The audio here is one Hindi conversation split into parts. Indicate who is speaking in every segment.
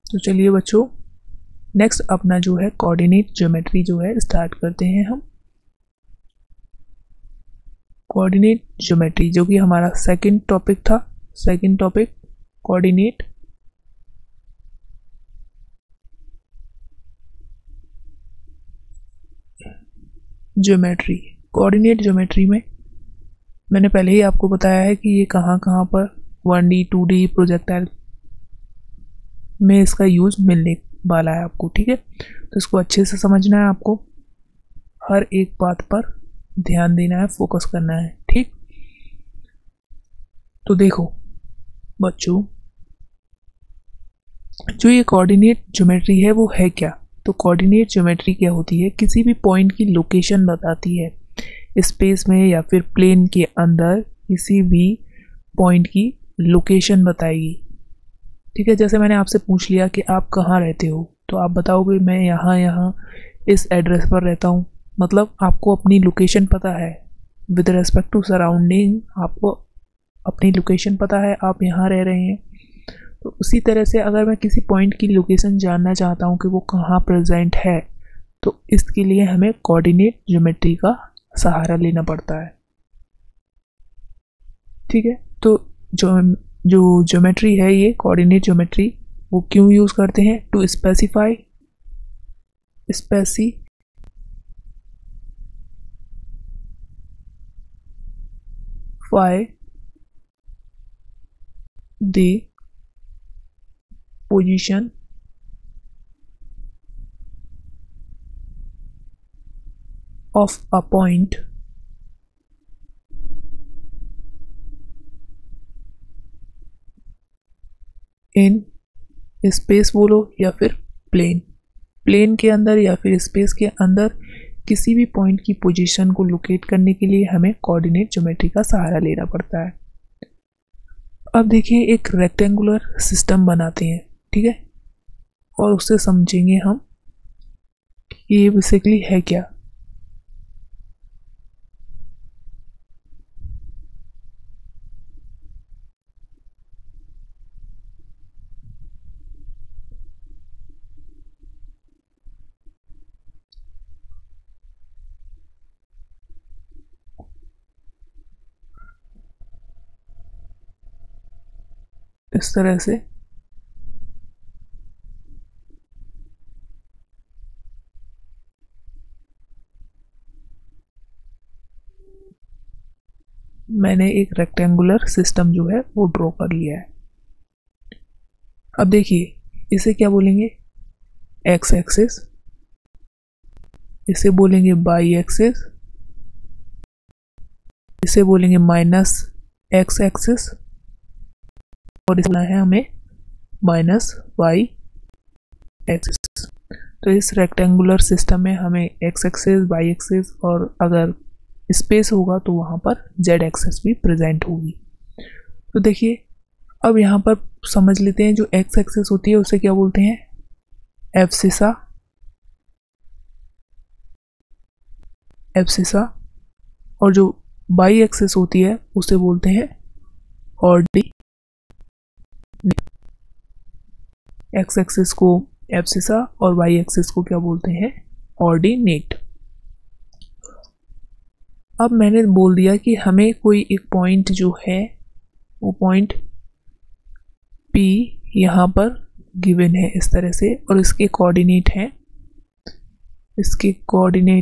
Speaker 1: तो चलिए बच्चों, नेक्स्ट अपना जो है कोऑर्डिनेट ज्योमेट्री जो है स्टार्ट करते हैं हम। कोऑर्डिनेट ज्योमेट्री जो कि हमारा सेकंड टॉपिक था, second topic coordinate geometry. Coordinate geometry में मैंने पहले ही आपको बताया है कि ये कहाँ कहाँ पर 1D 2D प्रोजेक्टाइल में इसका यूज मिलने वाला है आपको, ठीक है। तो इसको अच्छे से समझना है आपको, हर एक बात पर ध्यान देना है, फोकस करना है, ठीक। तो देखो बच्चों, जो ये कोऑर्डिनेट ज्योमेट्री है वो है क्या। तो कोऑर्डिनेट ज्योमेट्री क्या होती है, किसी भी पॉइंट की लोकेशन बताती है स्पेस में या फिर प्लेन के अंदर, किसी भी पॉइंट की लोकेशन बताएगी, ठीक है। जैसे मैंने आपसे पूछ लिया कि आप कहाँ रहते हो, तो आप बताओगे मैं यहाँ यहाँ इस एड्रेस पर रहता हूँ, मतलब आपको अपनी लोकेशन पता है। विद रेस्पेक्ट टू सराउंडिंग आपको अपनी लोकेशन पता है, आप यहाँ रह रहे हैं। तो उसी तरह से अगर मैं किसी पॉइंट की लोकेशन जानना चाहता हूँ कि वो कहाँ प्रेजेंट है, तो इसके लिए हमें कोऑर्डिनेट ज्योमेट्री का सहारा लेना पड़ता है, ठीक है। तो जो ज्योमेट्री है ये कोऑर्डिनेट ज्योमेट्री, वो क्यों यूज़ करते हैं, to specify the position of a point in space बोलो या फिर प्लेन के अंदर या फिर स्पेस के अंदर किसी भी पॉइंट की पोजीशन को लोकेट करने के लिए हमें कोऑर्डिनेट ज्योमेट्री का सहारा लेना पड़ता है। अब देखिए, एक रेक्टेंगुलर सिस्टम बनाते हैं, ठीक है, और उससे समझेंगे हम कि ये बेसिकली है क्या। इस तरह से मैंने एक रेक्टेंगुलर सिस्टम जो है वो ड्रॉ कर लिया है। अब देखिए, इसे क्या बोलेंगे, एक्स एक्सिस, इसे बोलेंगे वाई एक्सिस, इसे बोलेंगे माइनस एक्स एक्सिस, और इसमें है हमें माइनस वाई एक्सिस। तो इस रेक्टेंगुलर सिस्टम में हमें एक्स एक्सिस, वाई एक्सिस, और अगर स्पेस होगा तो वहाँ पर जेड एक्सिस भी प्रेजेंट होगी। तो देखिए, अब यहाँ पर समझ लेते हैं, जो एक्स एक्सिस होती है उसे क्या बोलते हैं, एब्सिसा, और जो वाई एक्सिस होती है उसे बोलते हैं ऑर्डिनेट। एक्स एक्सिस को एब्सिसा और वाई एक्सिस को क्या बोलते हैं, ऑर्डिनेट। अब मैंने बोल दिया कि हमें कोई एक पॉइंट जो है वो पॉइंट P यहाँ पर गिवन है इस तरह से, और इसके कोऑर्डिनेट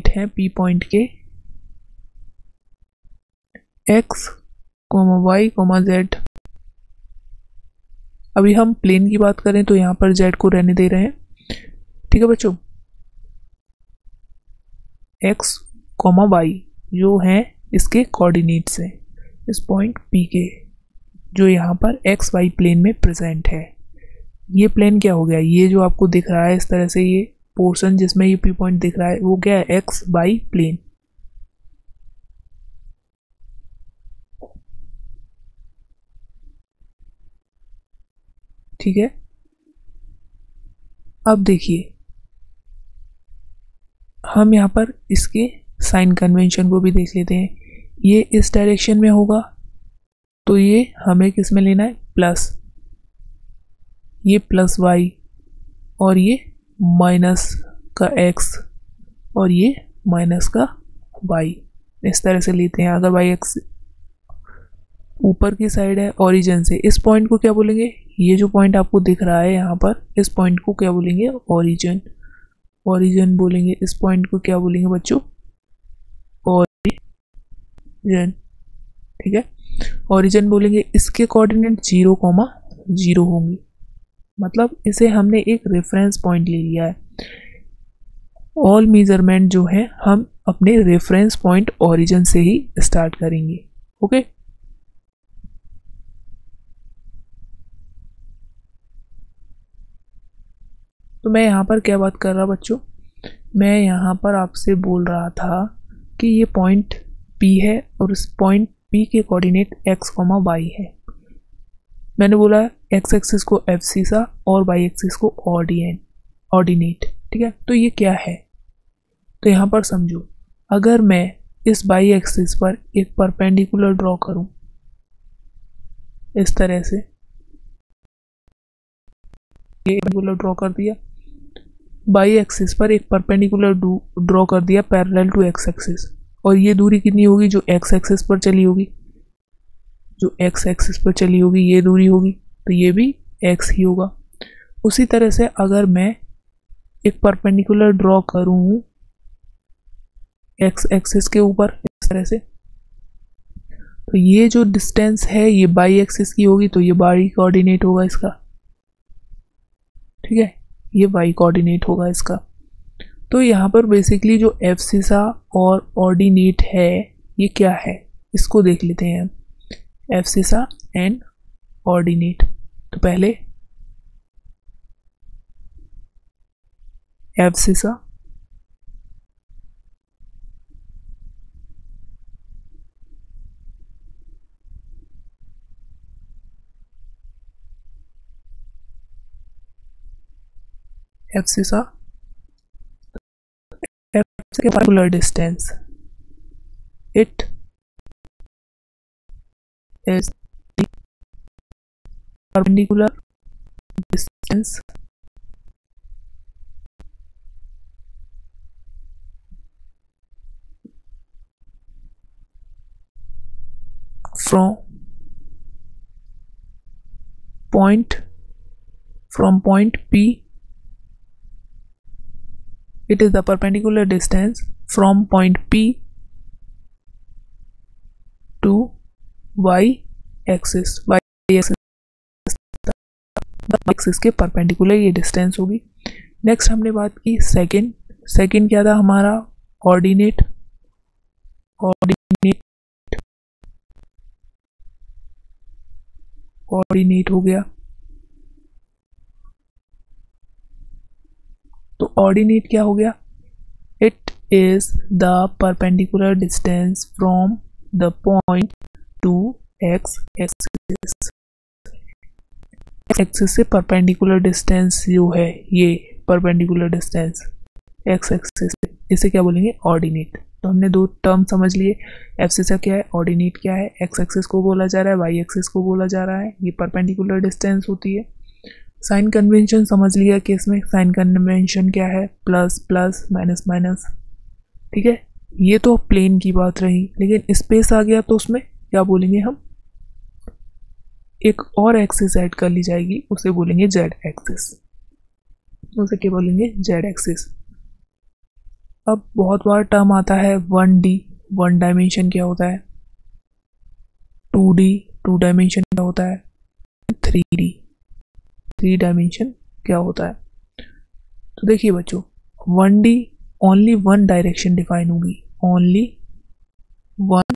Speaker 1: हैं, P पॉइंट के x, y, z। अभी हम प्लेन की बात करें तो यहाँ पर z को रहने दे रहे हैं, ठीक है बच्चों। x, y जो हैं इसके कोऑर्डिनेट्स हैं इस पॉइंट P के, जो यहाँ पर एक्स वाई प्लेन में प्रेजेंट है। ये प्लेन क्या हो गया, ये जो आपको दिख रहा है इस तरह से, ये पोर्शन जिसमें ये P पॉइंट दिख रहा है वो क्या है, एक्स वाई प्लेन। ठीक है, अब देखिए हम यहाँ पर इसके साइन कन्वेंशन को भी देख लेते हैं। ये इस डायरेक्शन में होगा तो ये हमें किस में लेना है, प्लस, ये प्लस वाई, और ये माइनस का x और ये माइनस का y, इस तरह से लेते हैं। अगर y एक्स ऊपर की साइड है ओरिजिन से, इस पॉइंट को क्या बोलेंगे, ये जो पॉइंट आपको दिख रहा है यहाँ पर, इस पॉइंट को क्या बोलेंगे, ओरिजिन। ओरिजिन बोलेंगे, इस पॉइंट को क्या बोलेंगे बच्चों, ओरिजिन। ठीक है, ओरिजिन बोलेंगे। इसके कोऑर्डिनेट 0,0 होंगे, मतलब इसे हमने एक रेफरेंस पॉइंट ले लिया है। ऑल मेजरमेंट जो है हम अपने रेफरेंस पॉइंट ओरिजिन से ही स्टार्ट करेंगे। ओके, तो मैं यहाँ पर क्या बात कर रहा बच्चों, मैं यहाँ पर आपसे बोल रहा था कि ये पॉइंट P है और इस पॉइंट P के कोऑर्डिनेट x, y है। मैंने बोला x एक्सिस को एब्सिसा और y एक्सिस को ऑर्डिनेट। ठीक है, तो ये क्या है, तो यहाँ पर समझो, अगर मैं इस y एक्सिस पर एक परपेंडिकुलर ड्रॉ करूं इस तरह से, ये परपेंडिकुलर ड्रॉ कर दिया, y एक्सिस पर एक परपेंडिकुलर ड्रॉ कर दिया पैरेलल टू x एक्सिस, और ये दूरी कितनी होगी, जो x एक्सिस पर चली होगी, जो x एक्सिस पर चली होगी ये दूरी होगी, तो ये भी x ही होगा। उसी तरह से अगर मैं एक परपेंडिकुलर ड्रॉ करूं x एक्सिस के ऊपर इस तरह से, तो ये जो डिस्टेंस है ये y एक्सिस की होगी, तो ये y कोऑर्डिनेट होगा इसका। ठीक है, ये y कोऑर्डिनेट होगा इसका। तो यहाँ पर बेसिकली जो एब्सिसा और ऑर्डिनेट है ये क्या है, इसको देख लेते हैं हम, एब्सिसा एंड ऑर्डिनेट। तो पहले एब्सिसा एब्सिसा के particular distance, it is perpendicular distance from point P. It is the perpendicular distance from point P to y axis. y axis के परपेंडिकुलर ये डिस्टेंस होगी। नेक्स्ट हमने बात की सेकंड क्या था हमारा, ऑर्डिनेट हो गया। तो ऑर्डिनेट क्या हो गया, it is the perpendicular distance from the point two x axis. Axis से परपेंडिकुलर डिस्टेंस जो है ये परपेंडिकुलर डिस्टेंस x एक्सिस से, इसे क्या बोलेंगे, ऑर्डिनेट। तो हमने दो टर्म समझ लिए, एब्सिसा क्या है, ऑर्डिनेट क्या है। x एक्सिस को बोला जा रहा है, y एक्सिस को बोला जा रहा है, ये परपेंडिकुलर डिस्टेंस होती है। साइन कन्वेंशन समझ लिया कि इसमें साइन कन्वेंशन क्या है, प्लस प्लस माइनस माइनस। ठीक है, ये तो प्लेन की बात रही, लेकिन स्पेस आ गया तो उसमें क्या बोलेंगे हम, एक और एक्सिस ऐड कर ली जाएगी, उसे बोलेंगे जेड एक्सिस, उसे क्या बोलेंगे, जेड एक्सिस। अब बहुत बार टर्म आता है 1D, वन डायमेंशन क्या होता है, 2D, टू डायमेंशन क्या होता है, 3D, थ्री डायमेंशन क्या होता है। तो देखिए बच्चों, 1D only one direction define होगी, ओनली वन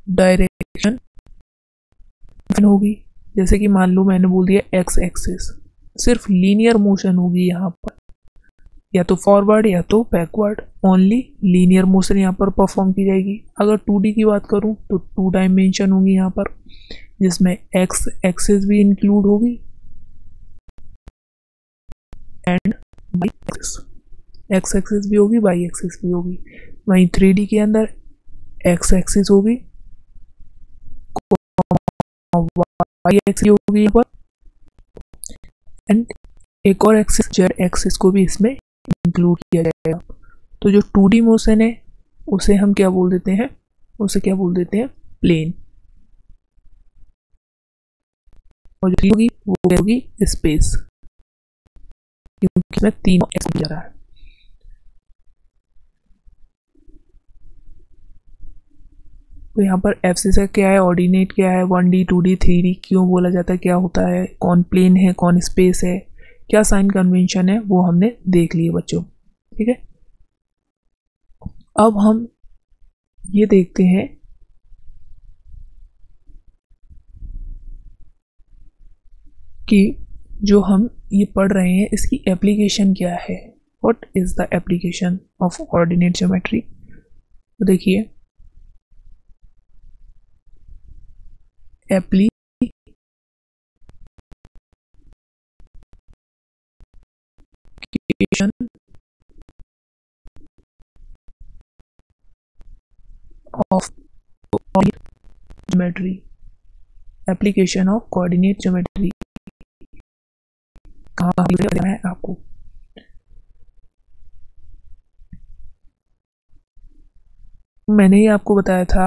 Speaker 1: डायरेक्शन होगी। जैसे कि मान लो मैंने बोल दिया x एक्सिस, सिर्फ लीनियर मोशन होगी यहाँ पर, या तो फॉरवर्ड या तो बैकवर्ड, ओनली लीनियर मोशन यहाँ पर परफॉर्म की जाएगी। अगर 2D की बात करूँ तो 2 डायमेंशन होगी यहाँ पर, जिसमें x एक्सिस भी इंक्लूड होगी and y axis, x axis भी होगी, y एक्सिस भी होगी। वहीं 3D के अंदर x एक्सिस होगी, y एक्सिस होगी यहाँ पर, एंड एक और एक्सिस जेड एक्सिस को भी इसमें इंक्लूड किया जाएगा। तो जो 2D मोशन है उसे हम क्या बोल देते हैं, उसे क्या बोल देते हैं, प्लेन। और जो होगी वो क्या होगी, स्पेस, क्योंकि इसमें तीनों एक्स जा रहा है। तो यहाँ पर एब्सिसा क्या है, ऑर्डिनेट क्या है, 1D 2D 3D क्यों बोला जाता है, क्या होता है, कौन प्लेन है कौन स्पेस है, क्या साइन कन्वेंशन है, वो हमने देख लिए बच्चों। ठीक है, अब हम ये देखते हैं कि जो हम ये पढ़ रहे हैं इसकी एप्लीकेशन क्या है, what is the application of ordinate geometry. तो देखिए application of geometry, application of coordinate geometry कहाँ है आपको। मैंने ही आपको बताया था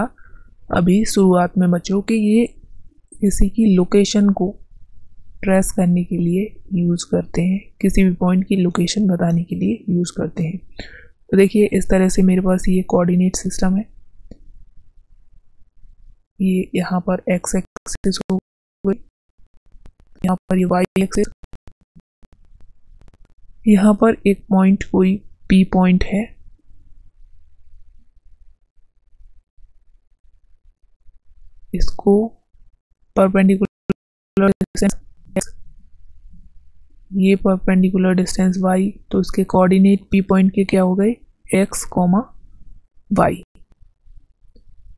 Speaker 1: अभी शुरुआत में बच्चों कि ये किसी की लोकेशन को ट्रेस करने के लिए यूज़ करते हैं, किसी भी पॉइंट की लोकेशन बताने के लिए यूज़ करते हैं। तो देखिए इस तरह से मेरे पास ये कोऑर्डिनेट सिस्टम है, ये यहाँ पर एक्स एक्सिस हो गई, यहाँ पर ये वाई एक्सिस, यहाँ पर एक पॉइंट कोई पी पॉइंट है, इसको परपेंडिकुलर डिस्टेंस, ये परपेंडिकुलर डिस्टेंस y, तो इसके कोऑर्डिनेट पी पॉइंट के क्या हो गए, x, y।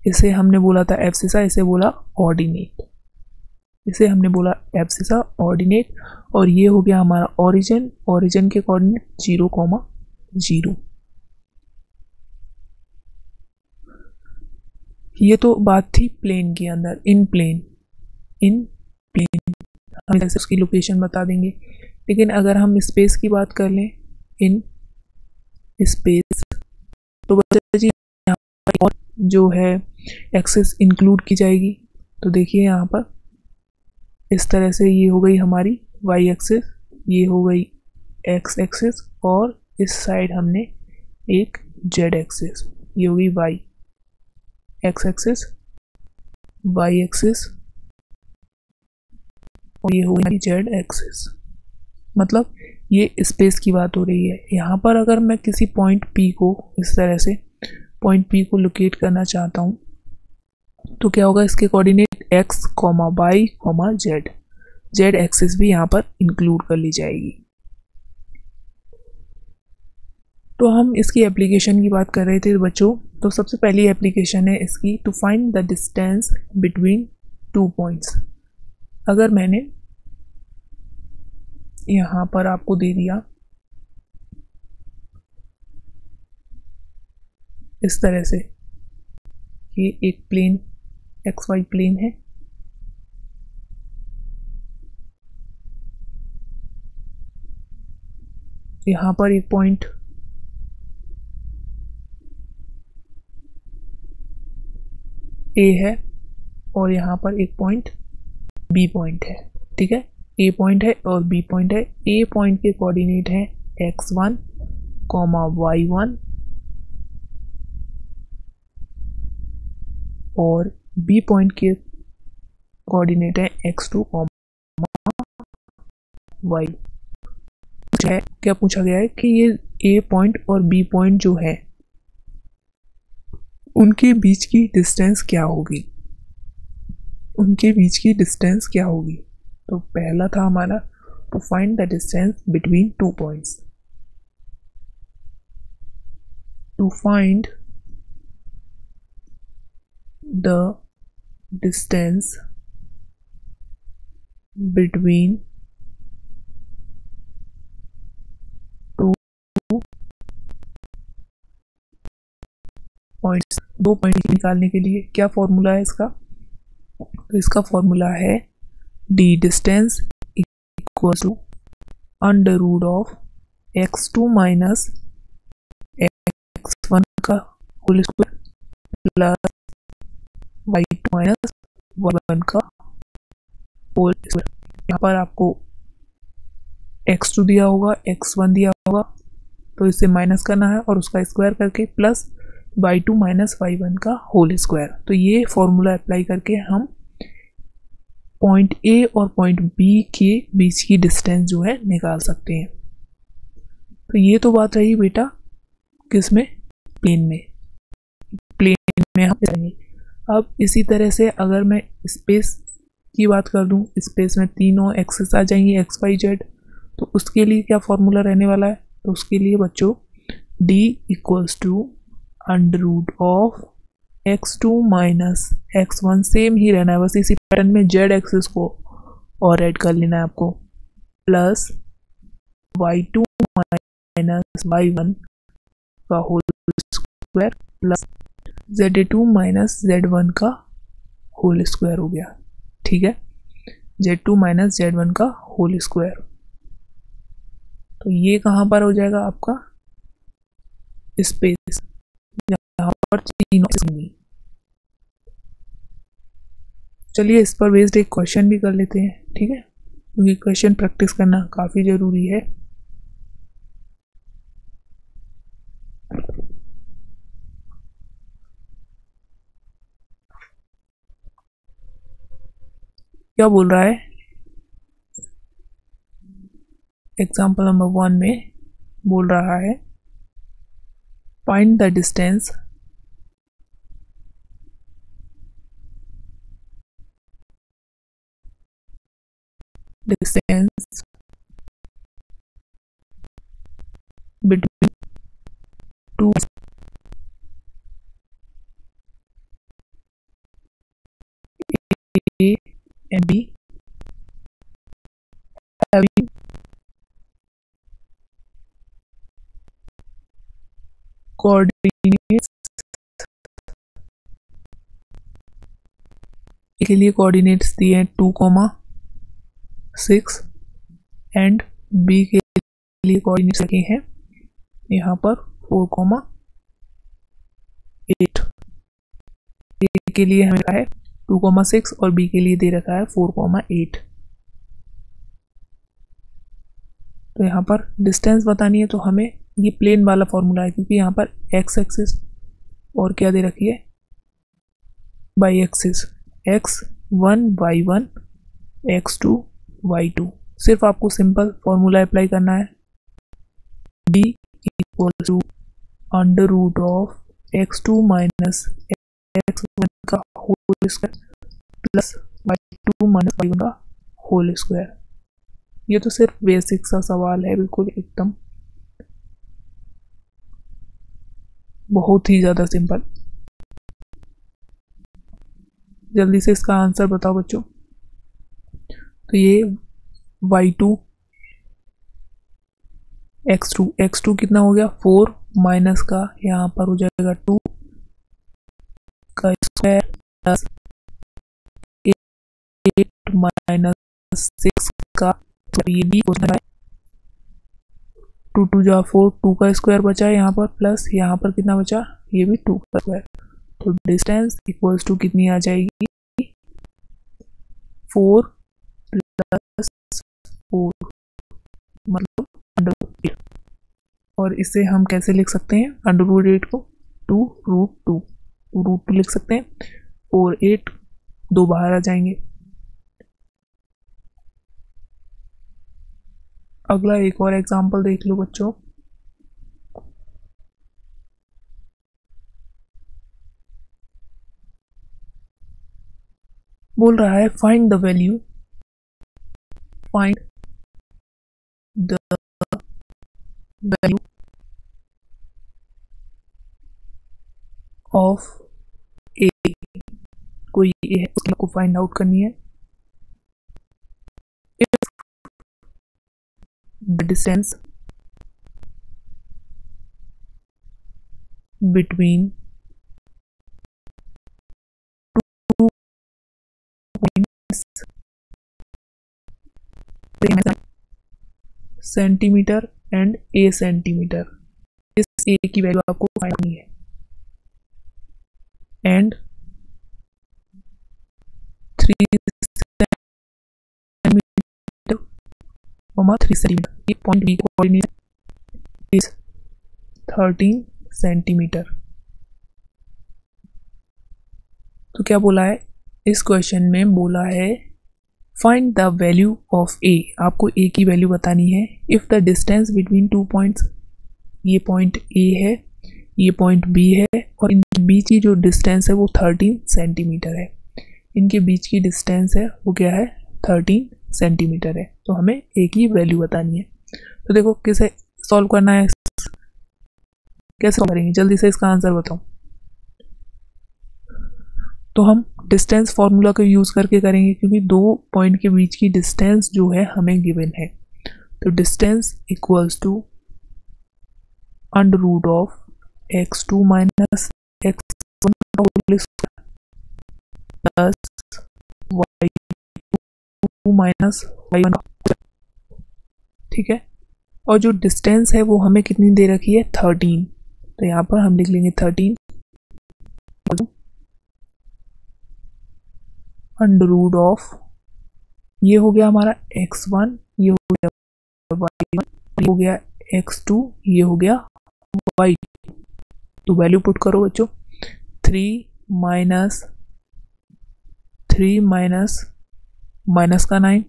Speaker 1: इसे हमने बोला था एब्सिसा, इसे बोला ऑर्डिनेट, इसे हमने बोला एब्सिसा ऑर्डिनेट। और ये हो गया हमारा ओरिजिन, ओरिजिन के कोऑर्डिनेट 0, 0। ये तो बात थी प्लेन के अंदर, इन प्लेन हम जैसे उसकी लोकेशन बता देंगे। लेकिन अगर हम स्पेस की बात कर लें, इन स्पेस, तो बच्चा जी यहाँ पर और जो है एक्सिस इंक्लूड की जाएगी। तो देखिए यहाँ पर इस तरह से ये हो गई हमारी y एक्सिस, ये हो गई x एक्सिस, और इस साइड हमने एक z एक्सिस, ये हो गई y x axis, y axis, और ये हो गई z एक्सिस। मतलब ये स्पेस की बात हो रही है। यहाँ पर अगर मैं किसी पॉइंट P को इस तरह से पॉइंट P को लोकेट करना चाहता हूँ तो क्या होगा, इसके coordinate x, y, z, z axis भी यहाँ पर इंक्लूड कर ली जाएगी। तो हम इसकी एप्लीकेशन की बात कर रहे थे बच्चों। तो सबसे पहली एप्लीकेशन है इसकी, to find the distance between 2 points. अगर मैंने यहाँ पर आपको दे दिया इस तरह से, ये एक प्लेन XY प्लेन है, यहाँ पर एक पॉइंट A है और यहाँ पर एक पॉइंट B पॉइंट है। ठीक है, A पॉइंट है और B पॉइंट है। A पॉइंट के कोऑर्डिनेट है x1, y1, और B पॉइंट के कोऑर्डिनेट है x2, y। क्या पूछा गया है कि ये A पॉइंट और B पॉइंट जो है उनके बीच की डिस्टेंस क्या होगी, उनके बीच की डिस्टेंस क्या होगी। तो पहला था हमारा to find the distance between 2 points, to find the distance between 2 points. 2 point निकालने के लिए क्या फॉर्मूला है इसका, तो इसका फॉर्मूला है d distance equal to under root of x2 minus x1 का whole square plus y2 minus y1 का होल स्क्वायर। यहाँ पर आपको x2 दिया होगा, x1 दिया होगा, तो इसे माइनस करना है और उसका स्क्वायर करके प्लस y2 माइनस y1 का होल स्क्वायर। तो ये फॉर्मूला अप्लाई करके हम पॉइंट ए और पॉइंट बी के बीच की डिस्टेंस जो है निकाल सकते हैं। तो ये तो बात रही बेटा किस में, प्लेन में। प्लेन में हम जाएंगे। अब इसी तरह से अगर मैं स्पेस की बात कर दूं, स्पेस में तीनों एक्सेस आ जाएंगी एक्स वाई जेड, तो उसके लिए क्या फॉर्मूला रहने वाला है, तो उसके लिए बच्चों d equals to under root of x2 minus x1, same ही रहना है, बस इसी पैटर्न में z एक्सिस को और ऐड कर लेना है आपको, प्लस y2 माइनस y1 का whole square plus z2 minus z1 का होल स्क्वायर हो गया। ठीक है, z2 माइनस z1 का होल स्क्वायर। तो ये कहाँ पर हो जाएगा आपका स्पेस, जहाँ पर तीनों। चलिए इस पर बेस्ड एक क्वेश्चन भी कर लेते हैं, ठीक है, क्योंकि क्वेश्चन प्रैक्टिस करना काफ़ी ज़रूरी है। क्या बोल रहा है एग्जाम्पल नंबर 1 में, बोल रहा है find the distance between two A and B having coordinates के लिए कोऑर्डिनेट्स दिए हैं 2,6 एंड बी के लिए कोऑर्डिनेट्स रखे हैं यहाँ पर 4,8। ए के लिए हमें रखा है 2,6 और बी के लिए दे रखा है 4,8। तो यहाँ पर डिस्टेंस बतानी है तो हमें ये प्लेन वाला फॉर्मूला है, क्योंकि यहाँ पर एक्स एक्सिस और क्या दे रखी है by axis, x1 y1 x2 y2। सिर्फ आपको सिंपल फॉर्मूला अप्लाई करना है, d equal to under root of x2 minus x1 का whole square plus y2 minus y1 का होल स्क्वायर। ये तो सिर्फ बेसिक सा सवाल है, बिल्कुल एकदम बहुत ही ज़्यादा सिंपल। जल्दी से इसका आंसर बताओ बच्चों। तो ये y2 x2 कितना हो गया 4 माइनस का यहाँ पर हो जाएगा 2 का स्क्वायर प्लस 8 माइनस 6 का, तो ये भी हो जाएगा 2 2 जा 4, 2 का स्क्वायर बचा है यहाँ पर, प्लस यहाँ पर कितना बचा, ये भी 2 का स्क्वायर। तो डिस्टेंस इक्वल्स टू कितनी आ जाएगी 4 प्लस 4 मतलब अंडर रूट 8। और इसे हम कैसे लिख सकते हैं अंडर रूट 8 को 2√2 लिख सकते हैं, और 8 दो बाहर आ जाएंगे। अगला एक और एग्जांपल देख लो बच्चों। बोल रहा है find the value of A, कोई ए है उसकी आपको फाइंड आउट करनी है। If the distance between two points centimetre and A centimetre, इस ए की वैल्यू आपको फाइंड करनी है। एंड 3 सेंटीमीटर 3 सेंटीमीटर, ये point B coordinate is 13 centimetre. तो क्या बोला है इस क्वेश्चन में, बोला है find the value of A, आपको ए की वैल्यू बतानी है if the distance between 2 points, ये पॉइंट ए है, ये पॉइंट बी है, और इनके बीच की जो डिस्टेंस है वो 13 सेंटीमीटर है। इनके बीच की डिस्टेंस है वो क्या है, 13 सेंटीमीटर है। तो हमें ए की वैल्यू बतानी है। तो देखो किसे सॉल्व करना है, कैसे सॉल्व करेंगे, जल्दी से इसका आंसर बताओ। तो हम डिस्टेंस फॉर्मूला को यूज़ करके करेंगे, क्योंकि दो पॉइंट के बीच की डिस्टेंस जो है हमें गिवन है। तो distance equals to under root of x2 minus x1 plus y2 minus y1, ठीक है। और जो डिस्टेंस है वो हमें कितनी दे रखी है, 13। तो यहाँ पर हम लिख लेंगे 13 अंडर रूट ऑफ, ये हो गया हमारा x1, ये हो गया y1, ये हो गया x2, ये हो गया y2। तो वैल्यू पुट करो बच्चों, 3 माइनस माइनस का 9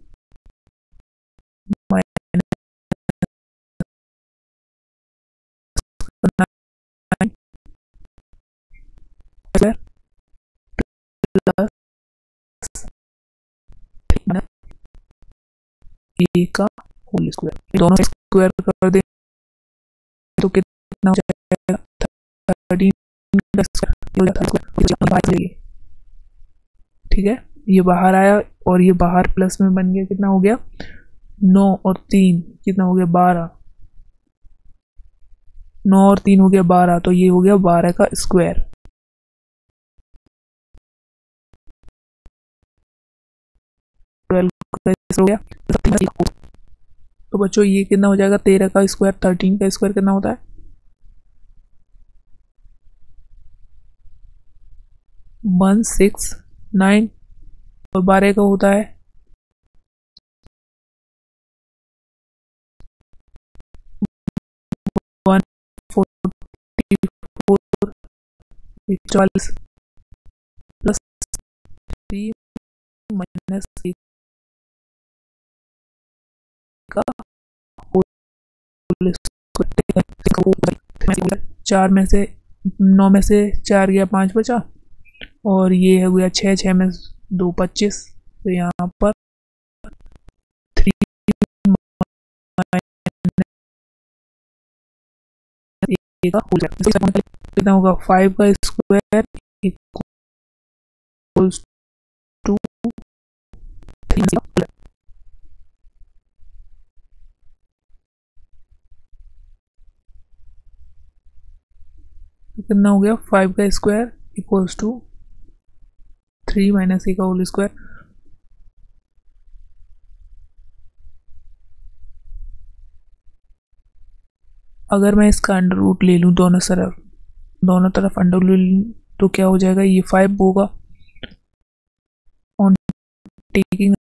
Speaker 1: ए का होल स्क्वायर, दोनों स्क्वायर कर दे तो कितना हो जाएगा, 13 का स्क्वायर, ठीक है। ये बाहर आया और ये बाहर प्लस में बन गया, कितना हो गया 9 और 3 कितना हो गया 12, 9 और 3 हो गया 12, तो ये हो गया 12 का स्क्वायर। हो गया। तो बच्चों ये कितना हो जाएगा, 13 का स्क्वायर, 13 का स्क्वायर कितना होता है 169, और 12 का होता है 144 प्लस 3 माइनस 1 का होल स्क्वायर। 4 में से 9 में से 4 गया, 5 बचा, और ये हो गया 6, 6 में 2 25। तो यहाँ पर 3 का होल स्क्वायर कितना होगा, 5 का स्क्वायर इक्वल्स टू 3 कितना हो गया, 5 का स्क्वायर इक्वल्स टू 3 माइनस ए का होल स्क्वायर। अगर मैं इसका अंडर रूट ले लूँ दोनों तरफ अंडर रूट ले लूँ तो क्या हो जाएगा, ये 5 होगा, ऑन टेकिंग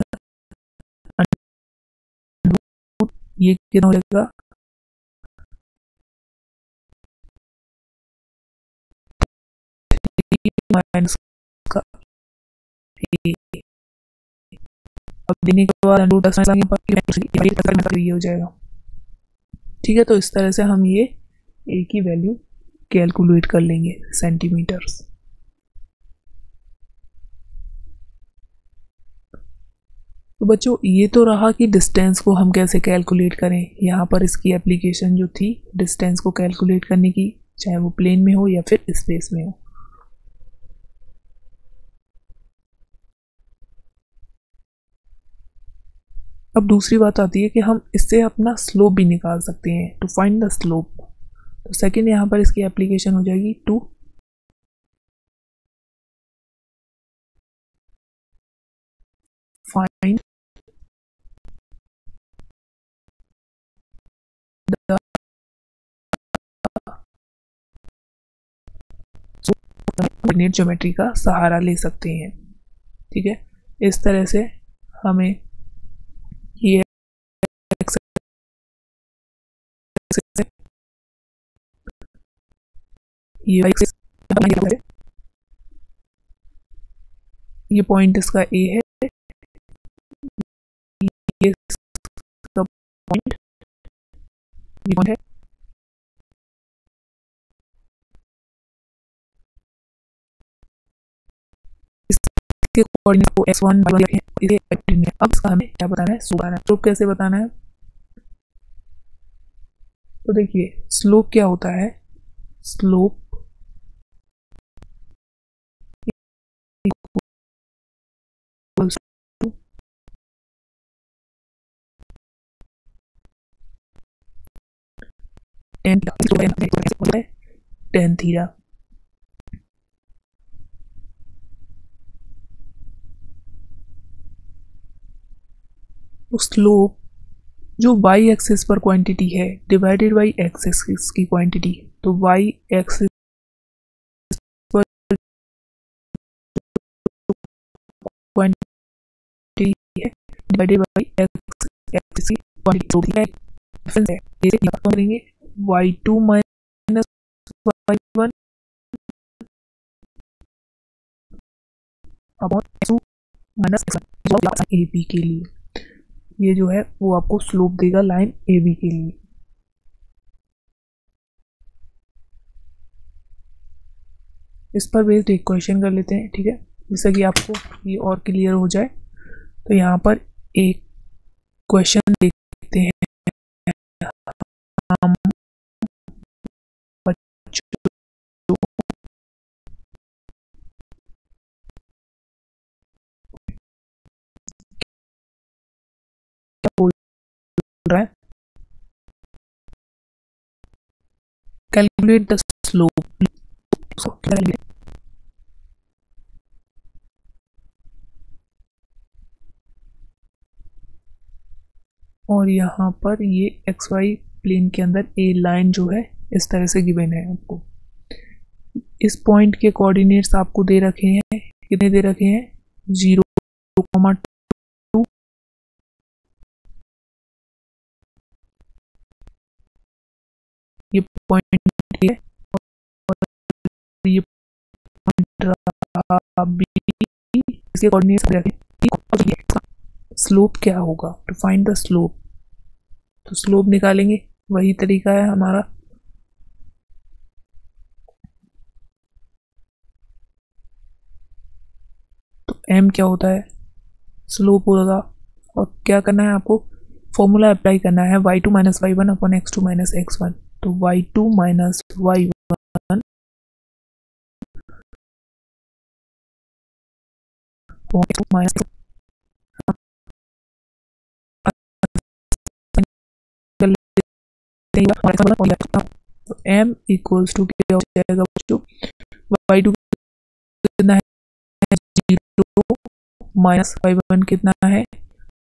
Speaker 1: ये कितना हो जाएगा, माइनस का अब देने के बाद रूट ये हो जाएगा, ठीक है। तो इस तरह से हम ये ए की वैल्यू कैलकुलेट कर लेंगे सेंटीमीटर्स। तो बच्चों ये तो रहा कि डिस्टेंस को हम कैसे कैलकुलेट करें। यहाँ पर इसकी एप्लीकेशन जो थी डिस्टेंस को कैलकुलेट करने की, चाहे वो प्लेन में हो या फिर स्पेस में हो। अब दूसरी बात आती है कि हम इससे अपना स्लोप भी निकाल सकते हैं, टू फाइंड द स्लोप। तो सेकंड यहाँ पर इसकी एप्लीकेशन हो जाएगी टू फाइंड कोऑर्डिनेट ज्योमेट्री का सहारा ले सकते हैं। ठीक है, इस तरह से हमें ये ये पॉइंट इसका ए है, ये इसका पॉइंट है। इसके कोऑर्डिनेट को x1 y1 रखें, इसे में। अब इसका हमें क्या बताना है, स्लोप बताना है। स्लोप कैसे बताना है, तो देखिए स्लोप क्या होता है, स्लोप टेन थीटा। तो स्लोप जो y एक्सिस पर क्वांटिटी है डिवाइडेड बाई x एक्सिस की क्वांटिटी, तो y एक्सिस पर क्वांटिटी है डिवाइडेड बाई x एक्सिस की क्वांटिटी है। डिफरेंस है, इसे क्या करेंगे, y2 minus y1 upon x2 minus x1 AB के लिए। ये जो है वो आपको स्लोप देगा लाइन AB के लिए। इस पर बेस्ड एक क्वेश्चन कर लेते हैं। ठीक है, जैसा कि आपको ये और क्लियर हो जाए, तो यहाँ पर एक क्वेश्चन देखते हैं। हम क्या बोल रहा है, कैलकुलेट द स्लोप। और यहाँ पर ये एक्स वाई प्लेन के अंदर ए लाइन जो है इस तरह से गिवन है आपको। इस पॉइंट के कोऑर्डिनेट्स आपको दे रखे हैं, कितने दे रखे हैं, 0,2, ये पॉइंट है और ये पॉइंट बी, इसके कोऑर्डिनेट्स दे रखे हैं। स्लोप क्या होगा, टू फाइंड द स्लोप, तो स्लोप निकालेंगे, वही तरीका है हमारा। तो m क्या होता है, स्लोप होगा, और क्या करना है आपको, फॉर्मूला अप्लाई करना है y2 minus y1 upon x2 minus x1। तो y2 माइनस y1 माइनस तो m इक्वल्स टू क्या हो जाएगा बच्चों, y2 कितना है 0 माइनस y1 कितना है